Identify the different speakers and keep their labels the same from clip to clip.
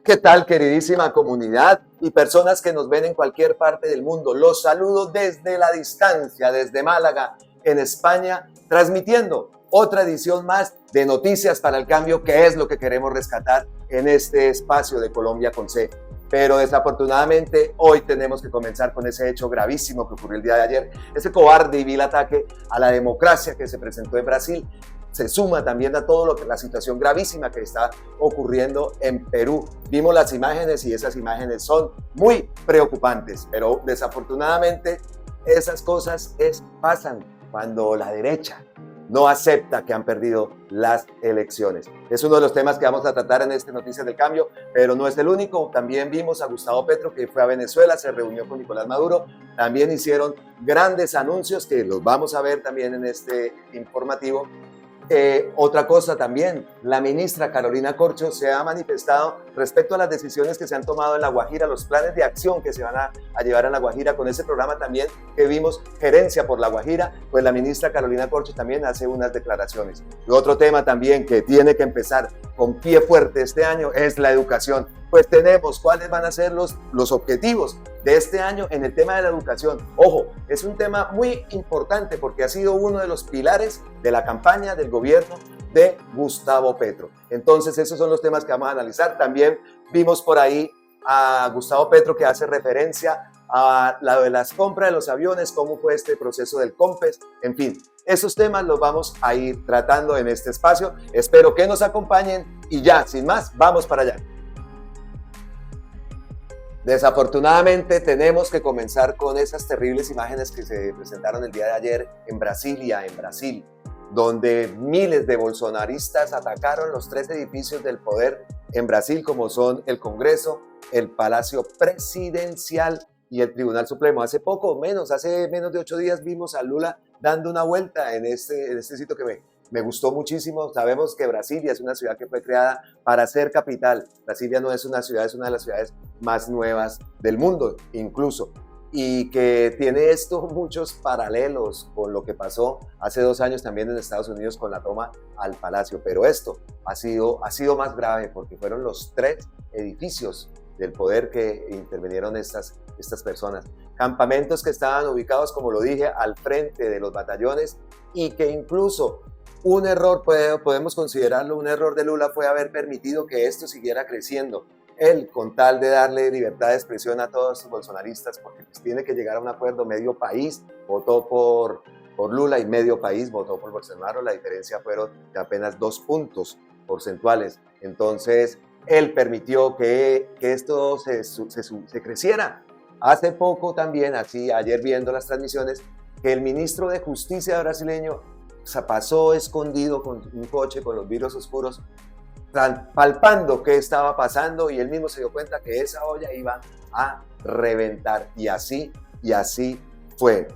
Speaker 1: ¿Qué tal, queridísima comunidad y personas que nos ven en cualquier parte del mundo? Los saludo desde la distancia, desde Málaga, en España, transmitiendo otra edición más de Noticias para el Cambio, que es lo que queremos rescatar en este espacio de Colombia con C. Pero desafortunadamente hoy tenemos que comenzar con ese hecho gravísimo que ocurrió el día de ayer, ese cobarde y vil ataque a la democracia que se presentó en Brasil. Se suma también a todo lo que la situación gravísima que está ocurriendo en Perú. Vimos las imágenes y esas imágenes son muy preocupantes, pero desafortunadamente esas cosas pasan cuando la derecha no acepta que han perdido las elecciones. Es uno de los temas que vamos a tratar en este Noticias del Cambio, pero no es el único. También vimos a Gustavo Petro, que fue a Venezuela, se reunió con Nicolás Maduro. También hicieron grandes anuncios que los vamos a ver también en este informativo. Otra cosa también, la ministra Carolina Corcho se ha manifestado respecto a las decisiones que se han tomado en La Guajira, los planes de acción que se van a llevar en La Guajira, con ese programa también que vimos, Gerencia por La Guajira, pues la ministra Carolina Corcho también hace unas declaraciones. Y otro tema también que tiene que empezar con pie fuerte este año es la educación. Pues tenemos cuáles van a ser los objetivos de este año en el tema de la educación. Ojo, es un tema muy importante porque ha sido uno de los pilares de la campaña del gobierno de Gustavo Petro. Entonces, esos son los temas que vamos a analizar. También vimos por ahí a Gustavo Petro que hace referencia a la de las compras de los aviones, cómo fue este proceso del COMPES, en fin. Esos temas los vamos a ir tratando en este espacio. Espero que nos acompañen y ya, sin más, vamos para allá. Desafortunadamente tenemos que comenzar con esas terribles imágenes que se presentaron el día de ayer en Brasilia, en Brasil, donde miles de bolsonaristas atacaron los 3 edificios del poder en Brasil, como son el Congreso, el Palacio Presidencial y el Tribunal Supremo. Hace menos de 8 días vimos a Lula dando una vuelta en este sitio que me gustó muchísimo. Sabemos que Brasilia es una ciudad que fue creada para ser capital. Brasilia no es una ciudad, es una de las ciudades más nuevas del mundo, incluso. Y que tiene muchos paralelos con lo que pasó hace 2 años también en Estados Unidos con la toma al Palacio. Pero esto ha sido más grave porque fueron los 3 edificios del poder que intervinieron estas personas. Campamentos que estaban ubicados, como lo dije, al frente de los batallones y que incluso un error, podemos considerarlo un error de Lula, fue haber permitido que esto siguiera creciendo. Él, con tal de darle libertad de expresión a todos los bolsonaristas, porque pues tiene que llegar a un acuerdo, medio país votó por Lula y medio país votó por Bolsonaro, la diferencia fueron de apenas 2 puntos porcentuales. Entonces, él permitió que esto se creciera. Hace poco también, ayer viendo las transmisiones, que el ministro de Justicia brasileño pasó escondido con un coche con los vidrios oscuros, palpando qué estaba pasando, y él mismo se dio cuenta que esa olla iba a reventar, y así fue.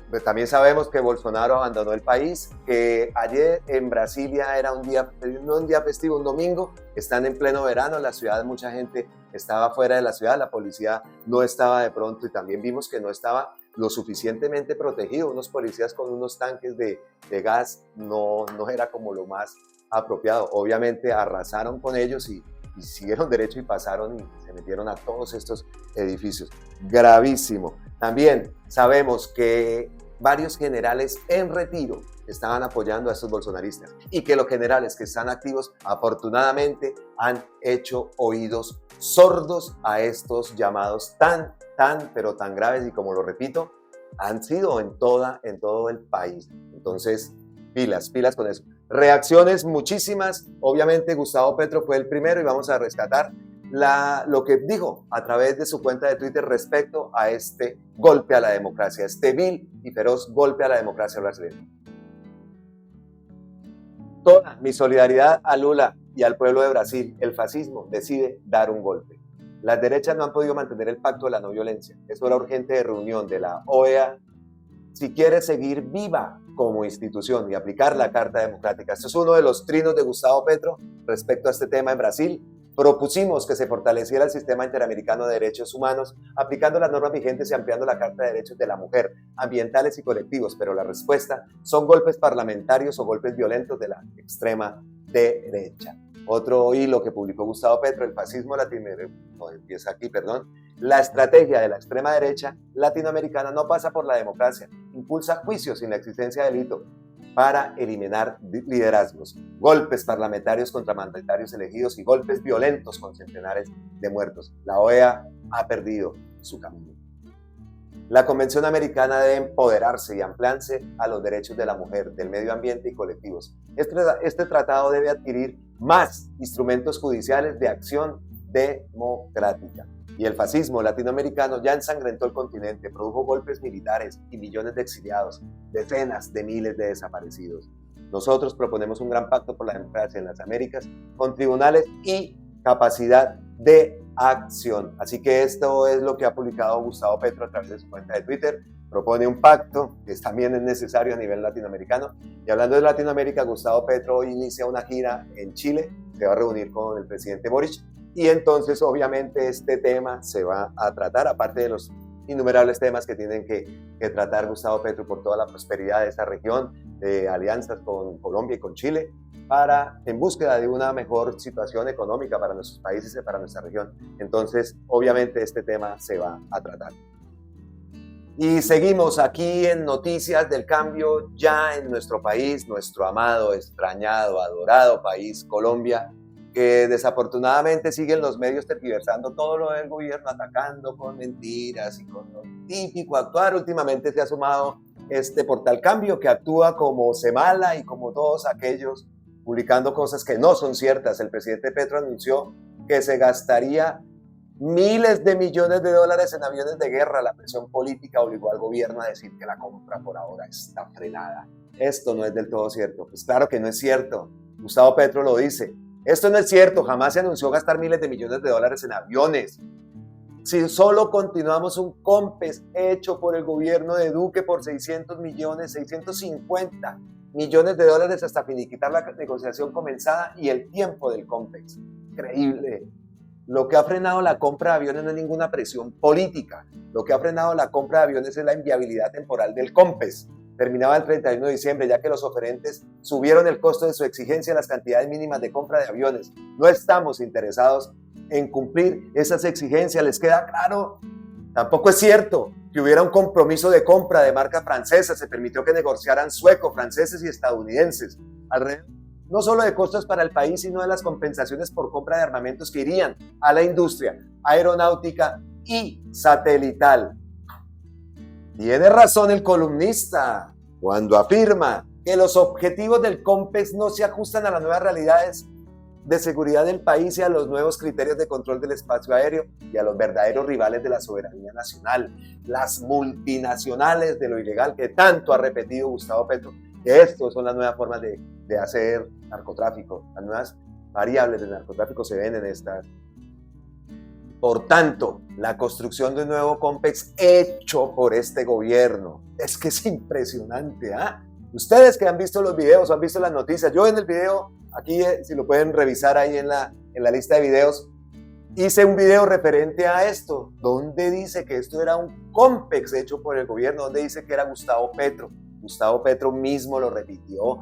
Speaker 1: Pero también sabemos que Bolsonaro abandonó el país, que ayer en Brasilia era no un día festivo, un domingo, están en pleno verano, la ciudad, mucha gente estaba fuera de la ciudad, la policía no estaba de pronto, y también vimos que no estaba lo suficientemente protegido. Unos policías con unos tanques de gas no era como lo más apropiado. Obviamente arrasaron con ellos y siguieron derecho y pasaron y se metieron a todos estos edificios. Gravísimo. También sabemos que varios generales en retiro estaban apoyando a estos bolsonaristas y que los generales que están activos afortunadamente han hecho oídos sordos a estos llamados pero tan graves, y como lo repito, han sido en todo el país. Entonces, pilas con eso. Reacciones muchísimas. Obviamente Gustavo Petro fue el primero y vamos a rescatar lo que dijo a través de su cuenta de Twitter respecto a este golpe a la democracia, este vil y feroz golpe a la democracia brasileña. Toda mi solidaridad a Lula y al pueblo de Brasil. El fascismo decide dar un golpe. Las derechas no han podido mantener el pacto de la no violencia. Es hora urgente de reunión de la OEA si quiere seguir viva como institución y aplicar la Carta Democrática. Esto es uno de los trinos de Gustavo Petro respecto a este tema en Brasil. Propusimos que se fortaleciera el sistema interamericano de derechos humanos, aplicando las normas vigentes y ampliando la Carta de Derechos de la Mujer, ambientales y colectivos, pero la respuesta son golpes parlamentarios o golpes violentos de la extrema derecha. Otro hilo que publicó Gustavo Petro, el fascismo latinoamericano, no, empieza aquí, perdón. La estrategia de la extrema derecha latinoamericana no pasa por la democracia, impulsa juicios sin la existencia de delito para eliminar liderazgos, golpes parlamentarios contra mandatarios elegidos y golpes violentos con centenares de muertos. La OEA ha perdido su camino. La Convención Americana debe empoderarse y ampliarse a los derechos de la mujer, del medio ambiente y colectivos. Este tratado debe adquirir más instrumentos judiciales de acción democrática. Y el fascismo latinoamericano ya ensangrentó el continente, produjo golpes militares y millones de exiliados, decenas de miles de desaparecidos. Nosotros proponemos un gran pacto por la democracia en las Américas, con tribunales y capacidad de acción. Así que esto es lo que ha publicado Gustavo Petro a través de su cuenta de Twitter. Propone un pacto que también es necesario a nivel latinoamericano. Y hablando de Latinoamérica, Gustavo Petro hoy inicia una gira en Chile, se va a reunir con el presidente Boric y entonces obviamente este tema se va a tratar, aparte de los innumerables temas que tienen que tratar Gustavo Petro por toda la prosperidad de esa región, de alianzas con Colombia y con Chile, en búsqueda de una mejor situación económica para nuestros países y para nuestra región. Entonces, obviamente, este tema se va a tratar. Y seguimos aquí en Noticias del Cambio, ya en nuestro país, nuestro amado, extrañado, adorado país, Colombia, que desafortunadamente siguen los medios tergiversando todo lo del gobierno, atacando con mentiras y con lo típico actuar. Últimamente se ha sumado este portal Cambio, que actúa como Semala y como todos aquellos publicando cosas que no son ciertas. El presidente Petro anunció que se gastaría miles de millones de dólares en aviones de guerra. La presión política obligó al gobierno a decir que la compra por ahora está frenada. Esto no es del todo cierto. Pues claro que no es cierto. Gustavo Petro lo dice. Esto no es cierto. Jamás se anunció gastar miles de millones de dólares en aviones. Si solo continuamos un COMPES hecho por el gobierno de Duque por 600 millones, 650 millones de dólares hasta finiquitar la negociación comenzada y el tiempo del COMPES. Increíble. Lo que ha frenado la compra de aviones no es ninguna presión política. Lo que ha frenado la compra de aviones es la inviabilidad temporal del COMPES. Terminaba el 31 de diciembre, ya que los oferentes subieron el costo de su exigencia a las cantidades mínimas de compra de aviones. No estamos interesados en cumplir esas exigencias, ¿les queda claro? Tampoco es cierto que hubiera un compromiso de compra de marca francesa. Se permitió que negociaran suecos, franceses y estadounidenses. Alrededor no solo de costos para el país, sino de las compensaciones por compra de armamentos que irían a la industria aeronáutica y satelital. Tiene razón el columnista cuando afirma que los objetivos del COMPES no se ajustan a las nuevas realidades de seguridad del país y a los nuevos criterios de control del espacio aéreo y a los verdaderos rivales de la soberanía nacional, las multinacionales de lo ilegal que tanto ha repetido Gustavo Petro, que estas son las nuevas formas de hacer narcotráfico, las nuevas variables del narcotráfico se ven en estas. Por tanto, la construcción de un nuevo COMPES hecho por este gobierno, es que es impresionante, ¿ah? Ustedes que han visto los videos o han visto las noticias, yo en el video, aquí si lo pueden revisar ahí en la lista de videos, hice un video referente a esto, donde dice que esto era un COMPES hecho por el gobierno, donde dice que era Gustavo Petro. Gustavo Petro mismo lo repitió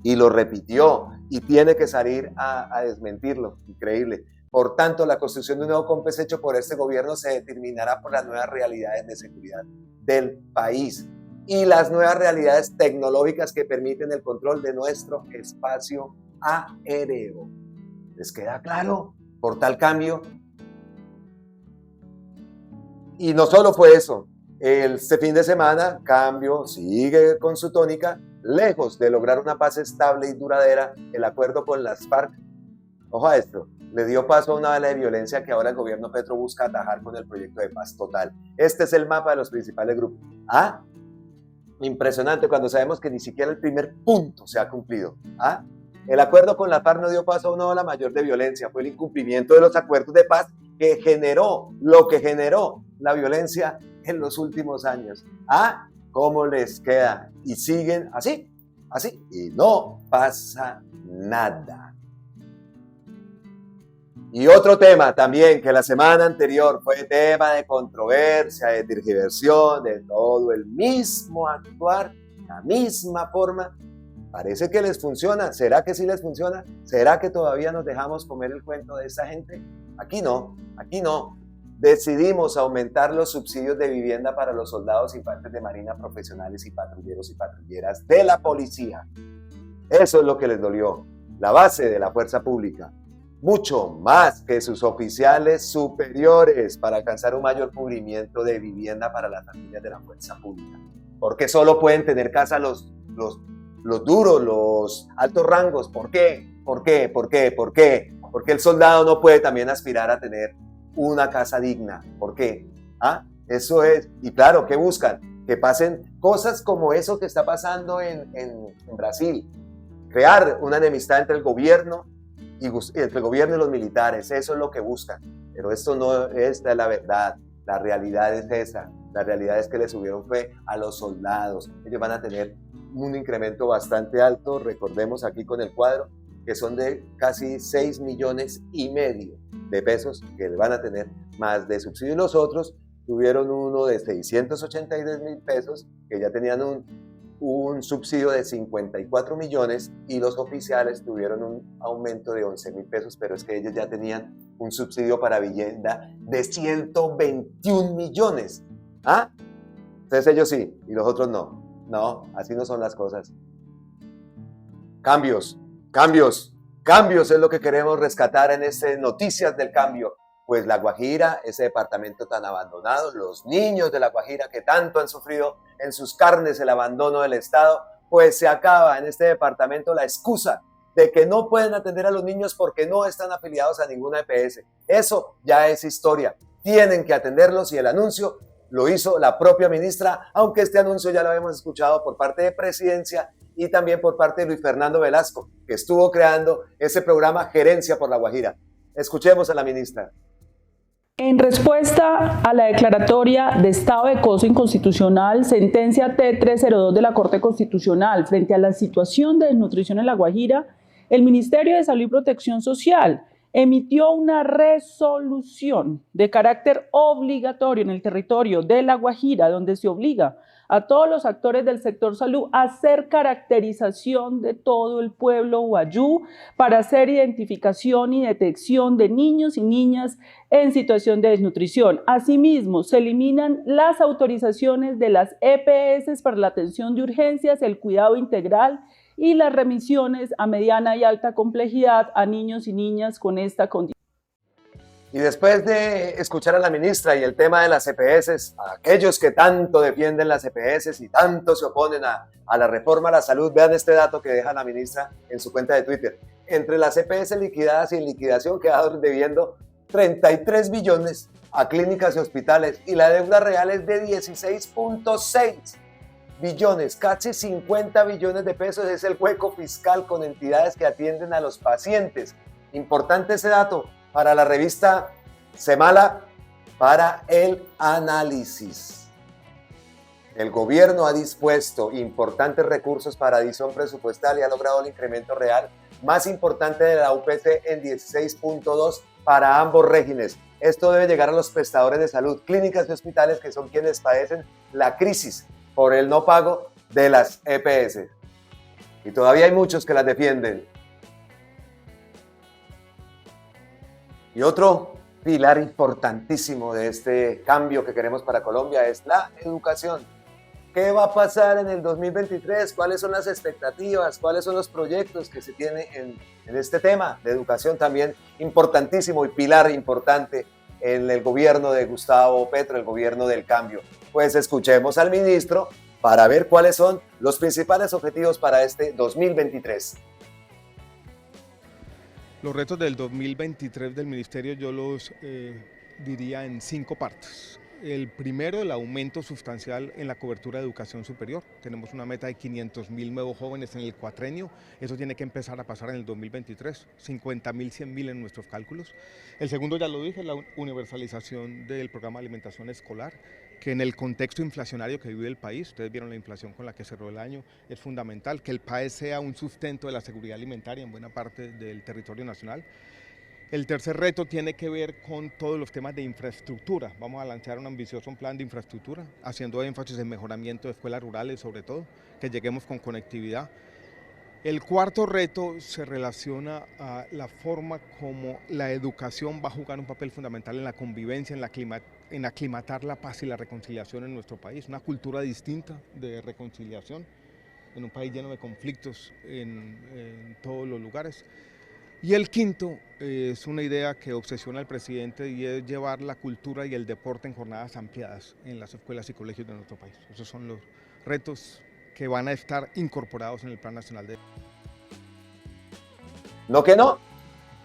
Speaker 1: y lo repitió y tiene que salir a desmentirlo. Increíble. Por tanto, la construcción de un nuevo COMPES hecho por este gobierno se determinará por las nuevas realidades de seguridad del país y las nuevas realidades tecnológicas que permiten el control de nuestro espacio aéreo. ¿Les queda claro? Por tal cambio. Y no solo fue eso. Este fin de semana, Cambio sigue con su tónica, lejos de lograr una paz estable y duradera. El acuerdo con las FARC, ojo a esto, le dio paso a una ola de violencia que ahora el gobierno Petro busca atajar con el proyecto de paz total. Este es el mapa de los principales grupos. ¿Ah? Impresionante cuando sabemos que ni siquiera el primer punto se ha cumplido. ¿Ah? El acuerdo con la FARC no dio paso a una ola mayor de violencia, fue el incumplimiento de los acuerdos de paz que generó la violencia en los últimos años. ¿Ah? ¿Cómo les queda? Y siguen así, y no pasa nada. Y otro tema también que la semana anterior fue tema de controversia, de tergiversión, de todo el mismo actuar, la misma forma Parece que les funciona. ¿Será que sí les funciona? ¿Será que todavía nos dejamos comer el cuento de esta gente? Aquí no, aquí no. Decidimos aumentar los subsidios de vivienda para los soldados y partes de marina profesionales y patrulleros y patrulleras de la policía. Eso es lo que les dolió, la base de la fuerza pública. Mucho más que sus oficiales superiores para alcanzar un mayor cubrimiento de vivienda para las familias de la fuerza pública. Porque solo pueden tener casa los duros, los altos rangos. ¿Por qué? ¿Por qué? ¿Por qué? ¿Por qué? Porque el soldado no puede también aspirar a tener una casa digna. ¿Por qué? ¿Ah? Eso es. Y claro, ¿qué buscan? Que pasen cosas como eso que está pasando en Brasil. Crear una enemistad entre el gobierno y los militares. Eso es lo que buscan. Pero esto no es la verdad. La realidad es esa. La realidad es que le subieron fe a los soldados. Ellos van a tener un incremento bastante alto, recordemos aquí con el cuadro, que son de casi 6,5 millones de pesos que van a tener más de subsidio. Los otros tuvieron uno de 683,000 pesos, que ya tenían un subsidio de 54 millones, y los oficiales tuvieron un aumento de 11,000 pesos, pero es que ellos ya tenían un subsidio para vivienda de 121 millones. ¿Ah? Entonces ellos sí, y los otros no. No, así no son las cosas. Cambios, cambios, cambios es lo que queremos rescatar en este Noticias del Cambio. Pues La Guajira, ese departamento tan abandonado, los niños de La Guajira que tanto han sufrido en sus carnes el abandono del Estado, pues se acaba en este departamento la excusa de que no pueden atender a los niños porque no están afiliados a ninguna EPS. Eso ya es historia. Tienen que atenderlos y el anuncio lo hizo la propia ministra, aunque este anuncio ya lo habíamos escuchado por parte de Presidencia y también por parte de Luis Fernando Velasco, que estuvo creando ese programa Gerencia por La Guajira. Escuchemos a la ministra.
Speaker 2: En respuesta a la declaratoria de estado de cosa inconstitucional, sentencia T302 de la Corte Constitucional frente a la situación de desnutrición en La Guajira, el Ministerio de Salud y Protección Social emitió una resolución de carácter obligatorio en el territorio de La Guajira, donde se obliga a todos los actores del sector salud a hacer caracterización de todo el pueblo guayú para hacer identificación y detección de niños y niñas en situación de desnutrición. Asimismo, se eliminan las autorizaciones de las EPS para la atención de urgencias, el cuidado integral y las remisiones a mediana y alta complejidad a niños y niñas con esta condición.
Speaker 1: Y después de escuchar a la ministra y el tema de las EPS, a aquellos que tanto defienden las EPS y tanto se oponen a la reforma a la salud, vean este dato que deja la ministra en su cuenta de Twitter. Entre las EPS liquidadas y en liquidación quedaron debiendo 33 billones a clínicas y hospitales, y la deuda real es de 16,6 billones, casi 50 billones de pesos es el hueco fiscal con entidades que atienden a los pacientes. Importante ese dato para la revista Semala, para el análisis. El gobierno ha dispuesto importantes recursos para adición presupuestal y ha logrado el incremento real más importante de la UPC en 16,2 para ambos regímenes. Esto debe llegar a los prestadores de salud, clínicas y hospitales, que son quienes padecen la crisis por el no pago de las EPS. Y todavía hay muchos que las defienden. Y otro pilar importantísimo de este cambio que queremos para Colombia es la educación. ¿Qué va a pasar en el 2023? ¿Cuáles son las expectativas? ¿Cuáles son los proyectos que se tienen en este tema de educación también importantísimo y pilar importante en el gobierno de Gustavo Petro, el gobierno del cambio? Pues escuchemos al ministro para ver cuáles son los principales objetivos para este 2023.
Speaker 3: Los retos del 2023 del Ministerio yo los diría en 5 partes. El primero, el aumento sustancial en la cobertura de educación superior. Tenemos una meta de 500,000 nuevos jóvenes en el cuatrenio. Eso tiene que empezar a pasar en el 2023. 50,000, 100,000 en nuestros cálculos. El segundo, ya lo dije, la universalización del programa de alimentación escolar, que en el contexto inflacionario que vive el país, ustedes vieron la inflación con la que cerró el año, es fundamental que el PAES sea un sustento de la seguridad alimentaria en buena parte del territorio nacional. El tercer reto tiene que ver con todos los temas de infraestructura. Vamos a lanzar un ambicioso plan de infraestructura, haciendo énfasis en mejoramiento de escuelas rurales sobre todo, que lleguemos con conectividad. El cuarto reto se relaciona a la forma como la educación va a jugar un papel fundamental en la convivencia, en aclimatar la paz y la reconciliación en nuestro país. Una cultura distinta de reconciliación en un país lleno de conflictos en todos los lugares. Y el quinto es una idea que obsesiona al presidente y es llevar la cultura y el deporte en jornadas ampliadas en las escuelas y colegios de nuestro país. Esos son los retos que van a estar incorporados en el Plan Nacional de...
Speaker 1: No que no,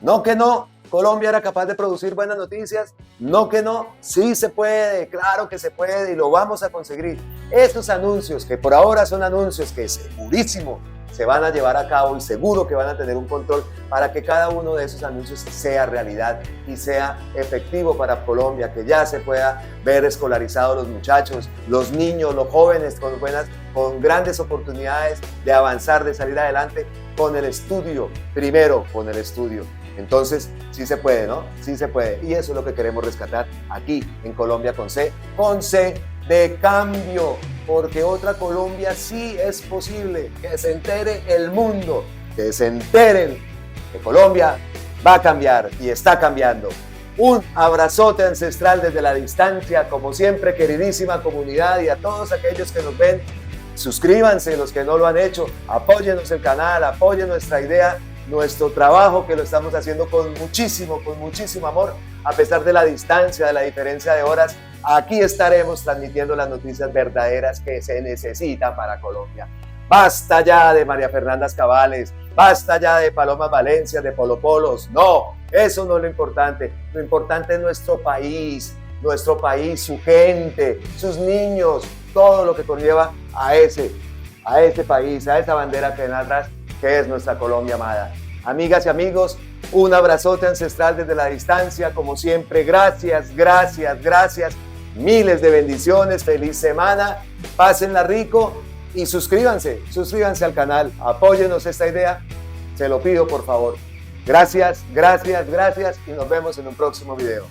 Speaker 1: no que no. Colombia era capaz de producir buenas noticias. No que no, sí se puede, claro que se puede y lo vamos a conseguir. Estos anuncios, que por ahora son anuncios que segurísimo se van a llevar a cabo y seguro que van a tener un control para que cada uno de esos anuncios sea realidad y sea efectivo para Colombia, que ya se pueda ver escolarizados los muchachos, los niños, los jóvenes con grandes oportunidades de avanzar, de salir adelante con el estudio, primero con el estudio. Entonces, sí se puede, ¿no? Sí se puede. Y eso es lo que queremos rescatar aquí en Colombia con C de cambio, porque otra Colombia sí es posible, que se entere el mundo, que se enteren que Colombia va a cambiar y está cambiando. Un abrazote ancestral desde la distancia, como siempre, queridísima comunidad, y a todos aquellos que nos ven, suscríbanse, los que no lo han hecho, apóyennos el canal, apoyen nuestra idea, nuestro trabajo, que lo estamos haciendo con muchísimo amor, a pesar de la distancia, de la diferencia de horas. Aquí estaremos transmitiendo las noticias verdaderas que se necesitan para Colombia. Basta ya de María Fernanda Cabales, basta ya de Palomas Valencia, de Polo Polos. No, eso no es lo importante. Lo importante es nuestro país, su gente, sus niños, todo lo que conlleva a ese país, a esa bandera que ven atrás, que es nuestra Colombia amada. Amigas y amigos, un abrazote ancestral desde la distancia, como siempre. Gracias. Miles de bendiciones, feliz semana, pásenla rico y suscríbanse al canal, apóyennos esta idea, se lo pido por favor. Gracias y nos vemos en un próximo video.